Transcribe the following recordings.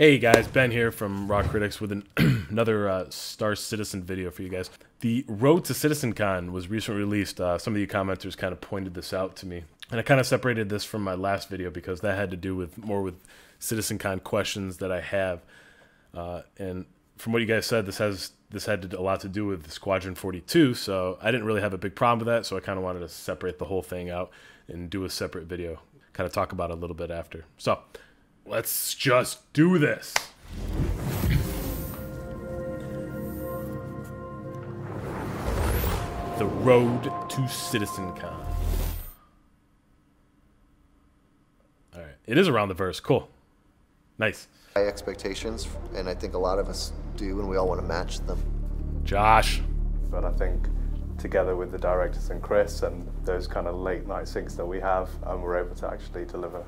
Hey guys, Ben here from Rawcritics with another Star Citizen video for you guys. The Road to CitizenCon was recently released. Some of you commenters kind of pointed this out to me. And I kind of separated this from my last video because that had to do with more with CitizenCon questions that I have. And from what you guys said, this had a lot to do with Squadron 42, so I didn't really have a big problem with that, so I kind of wanted to separate the whole thing out and do a separate video, kind of talk about it a little bit after. So let's just do this. The Road to CitizenCon. All right, it is around the verse. Cool, nice. High expectations, and I think a lot of us do, and we all want to match them. Josh. But I think together with the directors and Chris and those kind of late night syncs that we have, we're able to actually deliver.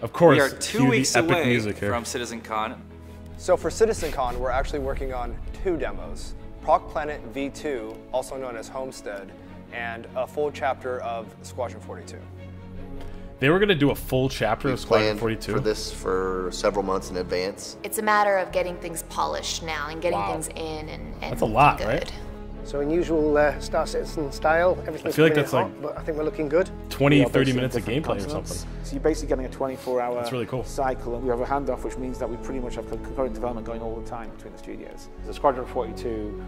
Of course, we are 2 weeks away from CitizenCon. So for CitizenCon, we're actually working on 2 demos. Proc Planet V2, also known as Homestead, and a full chapter of Squadron 42. They were going to do a full chapter of Squadron 42? For this for several months in advance. It's a matter of getting things polished now and getting things in and that's a lot, good. Right? So in usual Star Citizen style, everything's I feel like coming that's in like hot, but I think we're looking good. 20, 30 minutes of gameplay or something. So you're basically getting a 24-hour that's really cool. cycle, and we have a handoff, which means that we pretty much have concurrent development going all the time between the studios. The Squadron 42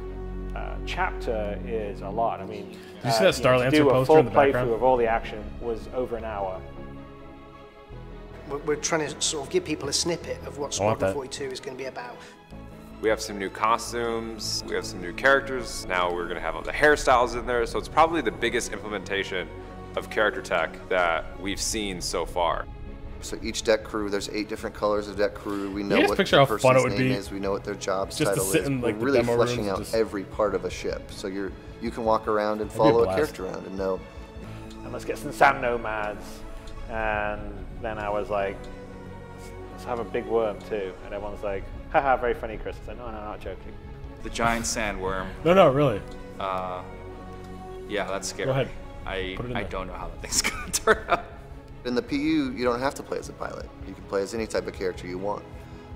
chapter is a lot. I mean, did you see that Star Lancer poster in the background? To do a full playthrough of all the action was over an hour. We're trying to sort of give people a snippet of what Squadron 42 is going to be about. We have some new costumes, we have some new characters, now we're going to have the hairstyles in there, so it's probably the biggest implementation of character tech that we've seen so far. So each deck crew, there's 8 different colors of deck crew. We know what the person's name is, we know what their job just title is. In, like, we're really fleshing out every part of a ship. So you can walk around and follow a character around and know. And let's get some sand nomads, and then I was like, let's have a big worm too, and everyone's like, haha, very funny, Chris. I said, no, not joking. The giant sandworm. No, really. Yeah, that's scary. Go ahead. I don't know how that thing's gonna turn out. In the PU, you don't have to play as a pilot. You can play as any type of character you want.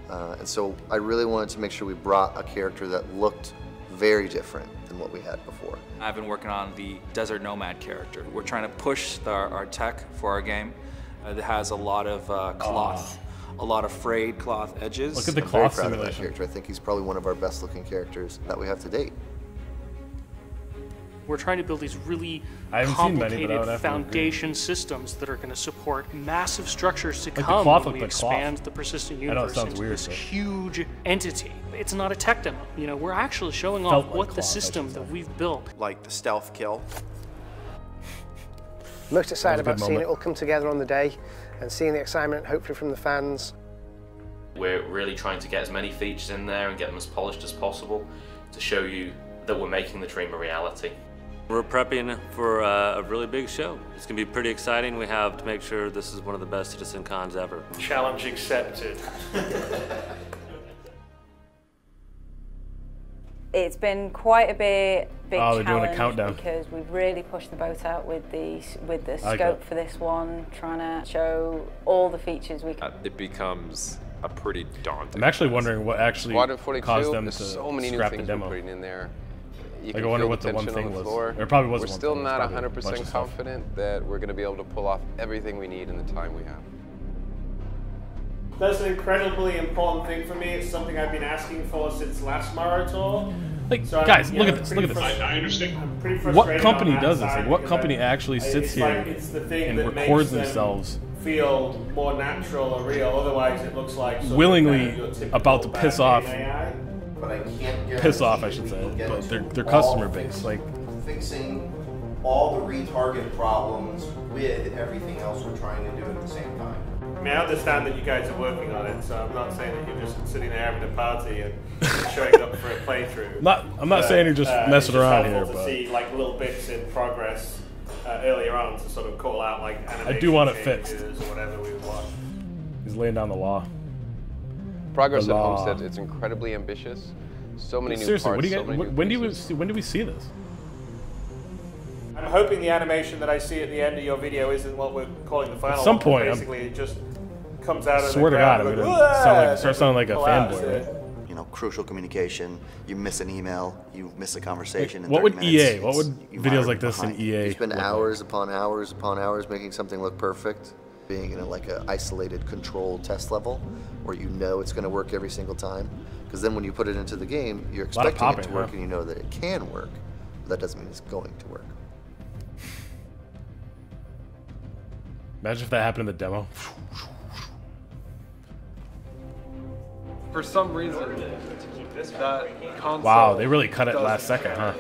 And so I really wanted to make sure we brought a character that looked very different than what we had before. I've been working on the Desert Nomad character. We're trying to push our tech for our game. It has a lot of cloth. A lot of frayed cloth edges. Look at the I'm cloth very proud of that simulation. character. I think he's probably one of our best looking characters that we have to date. We're trying to build these really complicated foundation systems that are going to support massive structures to come when we expand the persistent universe into this huge entity. It's not a tech demo. You know, we're actually showing off what the system that we've built. Like the stealth kill. Most excited about seeing it all come together on the day and seeing the excitement, hopefully, from the fans. We're really trying to get as many features in there and get them as polished as possible to show you that we're making the dream a reality. We're prepping for a really big show. It's going to be pretty exciting. We have to make sure this is one of the best CitizenCons ever. Challenge accepted. It's been quite a big they're doing a challenge countdown. because we've really pushed the boat out with the scope for this one, trying to show all the features we can. It becomes a pretty daunting. I'm actually wondering what actually caused them to so many new scrap the things demo. we're putting in there. You Like, can I wonder feel what the one tension thing on the was. floor. There probably was We're one still thing. not Probably a bunch 100% of stuff. confident that we're going to be able to pull off everything we need in the time we have. That's an incredibly important thing for me. It's something I've been asking for since last Marathon. Like, so guys, look at this. Look at this. I understand. What company does this? Like, what company actually sits here and records themselves feel more natural or real? Otherwise, it looks like willingly about to piss off. But I can't piss off, I should say. But their customer base, like fixing all the retarget problems with everything else we're trying to do at the same time. I mean, I understand that you guys are working on it, so I'm not saying that you're just sitting there having a party and showing up for a playthrough. I'm not saying you're just messing around here, but to see like little bits in progress earlier on to sort of call out like animation I do want it fixed. or whatever we watch. He's laying down the law. Progress at Homestead, it's incredibly ambitious. So many new parts. Seriously, when do we see this? I'm hoping the animation that I see at the end of your video isn't what we're calling the final. At some point, basically, it just comes out of the swear to God, I'm gonna start sounding like a fanboy. Right? You know, crucial communication. You miss an email, you miss a conversation. What would EA? What would videos like this in EA? You spend hours upon hours upon hours making something look perfect. Being in like an isolated, controlled test level, where you know it's going to work every single time. Because then when you put it into the game, you're expecting it to work, and you know that it can work. But that doesn't mean it's going to work. Imagine if that happened in the demo. For some reason, that console. Wow, they really cut it last second, huh?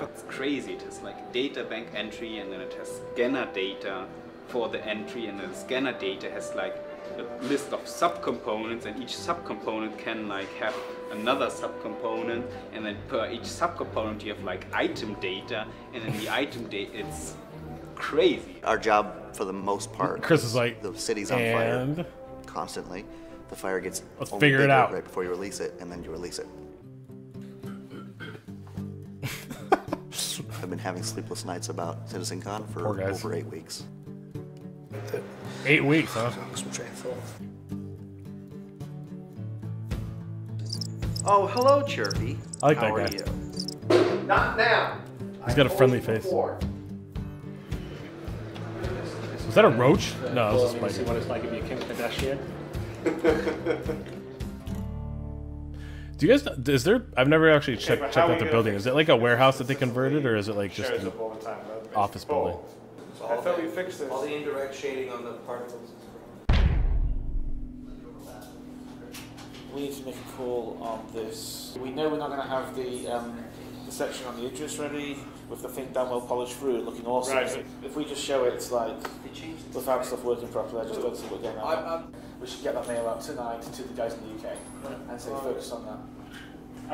It's crazy. It has like data bank entry, and then it has scanner data for the entry, and then the scanner data has like a list of subcomponents, and each subcomponent can like have another subcomponent, and then per each subcomponent you have like item data, and then the item data, it's crazy. Our job, for the most part, Chris is like, the city's on fire constantly. The fire gets figure it out right before you release it, and then you release it. I've been having sleepless nights about CitizenCon for over 8 weeks. 8 weeks, huh? Oh, hello, Chirpy. I like How that are guy. You? Not now. He's got a friendly face. Was that a roach? No, it was a spider. What it's like if you're Kim Kardashian. Do you guys? Is there? I've never actually checked out the building. Is it like a warehouse that they converted, or is it like just an office building? I thought we fixed this. All the indirect shading on the particles. We need to make a call on this. We know we're not going to have the section on the Idris ready with the thing done well polished through and looking awesome. Right. So if we just show it, it's like without stuff working properly, I just don't see what's going on. We should get that mail out tonight to the guys in the UK and say focus on that.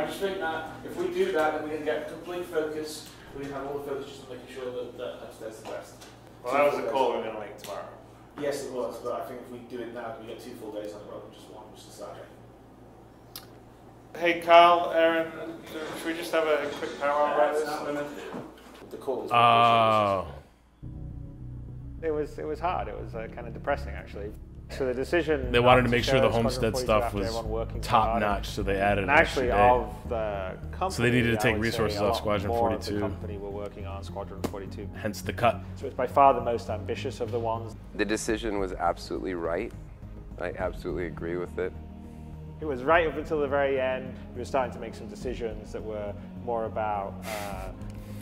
I just think that if we do that, then we can get complete focus. We can have all the focus just on making sure that upstairs is the best. Well, that was a call we're going to make tomorrow. Yes, it was, but I think if we do it now, we get 2 full days on it rather than just one, which is Saturday. Hey, Carl, Aaron, should we just have a quick power about this? The call is It was hard. It was kind of depressing, actually. So the decision. They wanted to make sure the Homestead stuff was top notch, so they added an extra day. Of the company, so they needed to take resources off Squadron 42. The company were working on Squadron 42. Hence the cut. So it's by far the most ambitious of the ones. The decision was absolutely right. I absolutely agree with it. It was right up until the very end. We were starting to make some decisions that were more about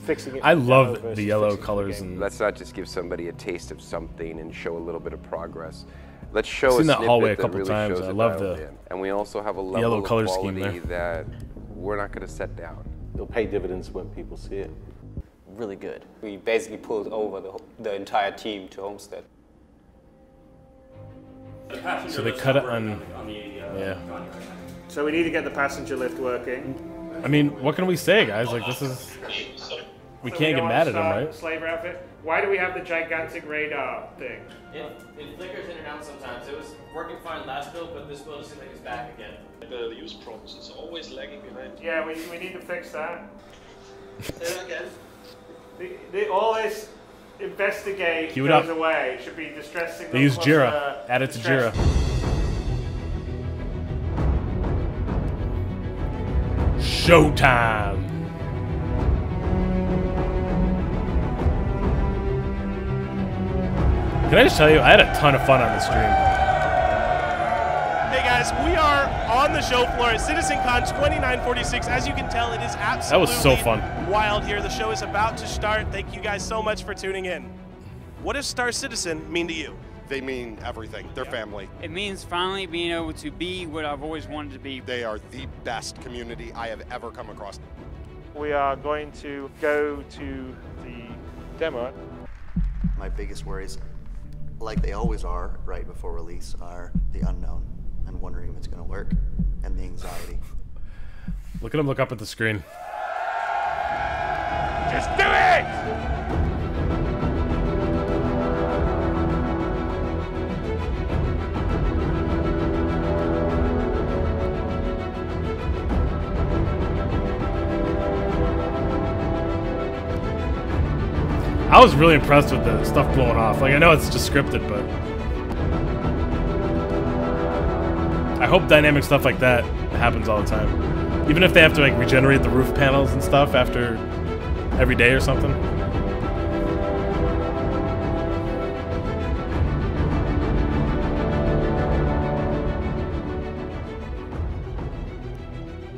fixing it. I love the yellow colors. And let's not just give somebody a taste of something and show a little bit of progress. Let's show I've seen a that hallway a that couple really times. shows I love the and we also have a level yellow color of scheme quality there. that we're not going to set down. It'll pay dividends when people see it. Really good. We basically pulled over the entire team to Homestead. So they cut it on yeah. So we need to get the passenger lift working. I mean, what can we say, guys? Like, this is... We can't get mad at them, right? Slave outfit. Why do we have the gigantic radar thing? It flickers in and out sometimes. It was working fine last build, but this build seems like it's back again. The use problems, it's always lagging behind. Yeah, we need to fix that. Say that again. All this investigate Cue it goes up. away. It should be distress signal. They use plus, Jira. Add it to Jira. Showtime! Can I just tell you, I had a ton of fun on the stream. Hey guys, we are on the show floor at CitizenCon 2946. As you can tell, it is absolutely That was so fun. Wild here. The show is about to start. Thank you guys so much for tuning in. What does Star Citizen mean to you? They mean everything. They're family. It means finally being able to be what I've always wanted to be. They are the best community I have ever come across. We are going to go to the demo. My biggest worries, like they always are right before release, are the unknown and wondering if it's going to work, and the anxiety. Look at him look up at the screen. Just do it! I was really impressed with the stuff blowing off. Like, I know it's just scripted, but I hope dynamic stuff like that happens all the time. Even if they have to like regenerate the roof panels and stuff after every day or something.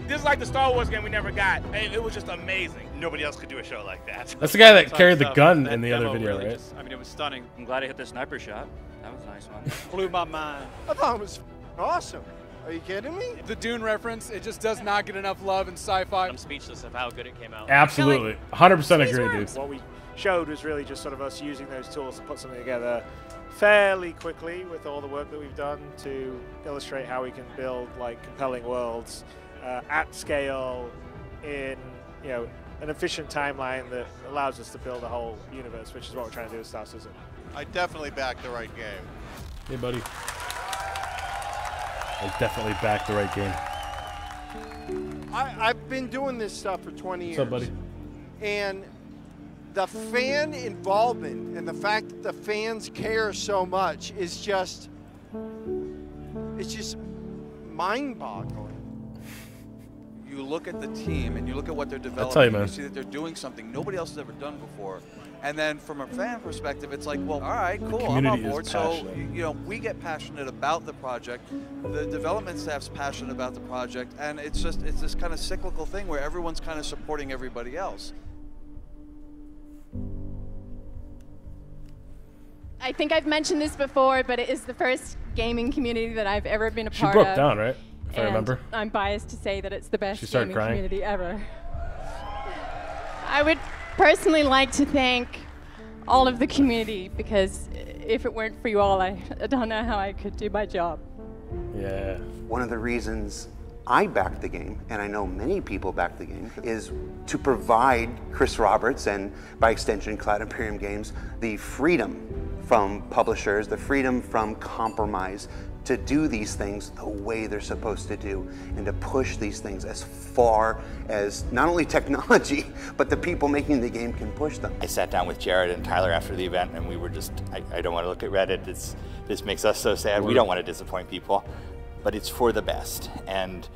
This is like the Star Wars game we never got. It was just amazing. Nobody else could do a show like that. That's the guy that carried the gun in the other video, right? I mean, it was stunning. I'm glad I hit the sniper shot. That was a nice one. Blew my mind. I thought it was awesome. Are you kidding me? The Dune reference, it just does not get enough love in sci-fi. I'm speechless of how good it came out. Absolutely. 100% agree, dude. What we showed was really just sort of us using those tools to put something together fairly quickly with all the work that we've done to illustrate how we can build like compelling worlds at scale in, you know, an efficient timeline that allows us to build a whole universe, which is what we're trying to do with Star Citizen. I definitely backed the right game. Hey, buddy. I definitely backed the right game. I've been doing this stuff for 20 years. What's up, buddy? And the fan involvement and the fact that the fans care so much is just, it's just mind-boggling. You look at the team and you look at what they're developing, you, man. you see that they're doing something nobody else has ever done before. And then from a fan perspective, it's like, well, all right, cool, I'm on board. So, you know, we get passionate about the project. The development staff's passionate about the project. And it's this kind of cyclical thing where everyone's kind of supporting everybody else. I think I've mentioned this before, but it is the first gaming community that I've ever been a part of. She broke down, right? If I remember. I'm biased to say that it's the best gaming crying. community ever. I would personally like to thank all of the community, because if it weren't for you all, I don't know how I could do my job. Yeah. One of the reasons I backed the game, and I know many people backed the game, is to provide Chris Roberts and by extension Cloud Imperium Games the freedom from publishers, the freedom from compromise to do these things the way they're supposed to do and to push these things as far as not only technology, but the people making the game can push them. I sat down with Jared and Tyler after the event and we were just, I don't want to look at Reddit, this makes us so sad. We don't want to disappoint people, but it's for the best. And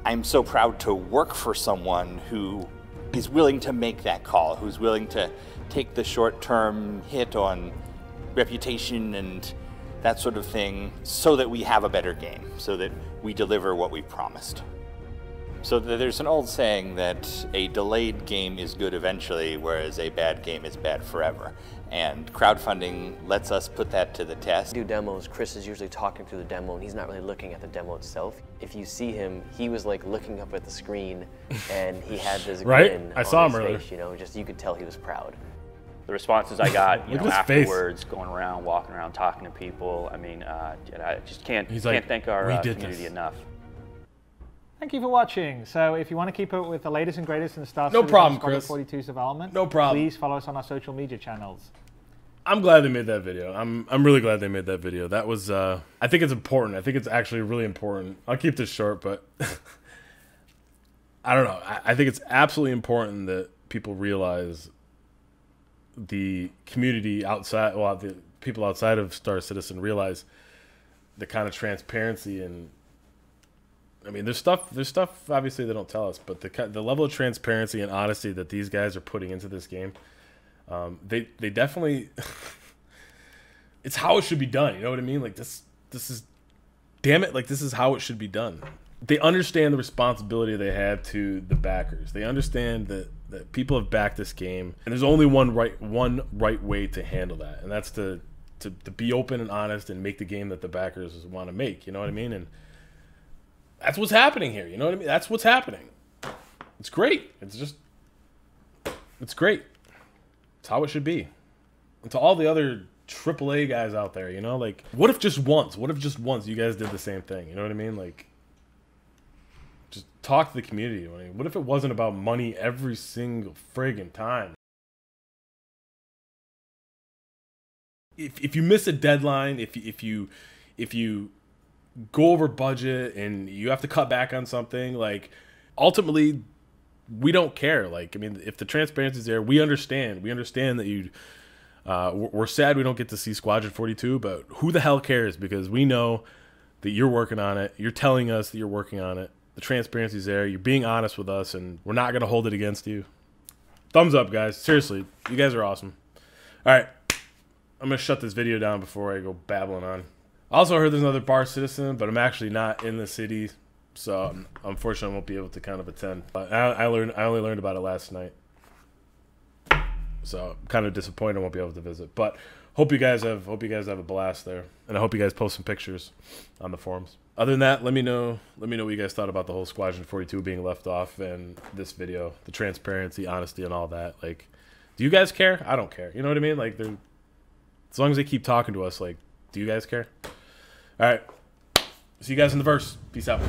I'm so proud to work for someone who is willing to make that call, who's willing to take the short-term hit on reputation and that sort of thing, so that we have a better game, so that we deliver what we promised. So there's an old saying that a delayed game is good eventually, whereas a bad game is bad forever. And crowdfunding lets us put that to the test. Do demos, Chris is usually talking through the demo and he's not really looking at the demo itself. If you see him, he was like looking up at the screen and he had this grin on his face, you know, just you could tell he was proud. The responses I got, you know, afterwards, face. going around, walking around, talking to people. I mean, I just can't thank our community enough. Thank you for watching. So if you want to keep up with the latest and greatest in the Star Citizen 42's development, no problem. Please follow us on our social media channels. I'm glad they made that video. I'm really glad they made that video. That was I think it's important. I think it's actually really important. I'll keep this short, but I don't know. I think it's absolutely important that people realize the community outside, well, the people outside of Star Citizen realize the kind of transparency and, I mean, there's stuff obviously they don't tell us, but the level of transparency and honesty that these guys are putting into this game, they definitely, it's how it should be done. You know what I mean? Like this is, damn it, like this is how it should be done. They understand the responsibility they have to the backers. They understand that people have backed this game, and there's only one right way to handle that, and that's to be open and honest and make the game that the backers want to make. You know what I mean? And that's what's happening here. You know what I mean? That's what's happening. It's great. It's great. It's how it should be. And to all the other AAA guys out there, you know, like, what if just once you guys did the same thing? You know what I mean? Like, just talk to the community. I mean, what if it wasn't about money every single friggin' time? If you miss a deadline, if you go over budget and you have to cut back on something, like, ultimately we don't care. Like, I mean, if the transparency is there, we understand. We understand that you. We're sad we don't get to see Squadron 42, but who the hell cares? Because we know that you're working on it. You're telling us that you're working on it. The transparency's there. You're being honest with us, and we're not going to hold it against you. Thumbs up, guys. Seriously, you guys are awesome. All right. I'm going to shut this video down before I go babbling on. I also heard there's another bar citizen, but I'm actually not in the city, so unfortunately I won't be able to kind of attend. But I only learned about it last night. So I'm kind of disappointed I won't be able to visit. But hope you guys have a blast there. And I hope you guys post some pictures on the forums. Other than that, let me know what you guys thought about the whole Squadron 42 being left off and this video, the transparency, honesty, and all that. Like, do you guys care? I don't care. You know what I mean? Like, as long as they keep talking to us, like, do you guys care? All right. See you guys in the verse. Peace out.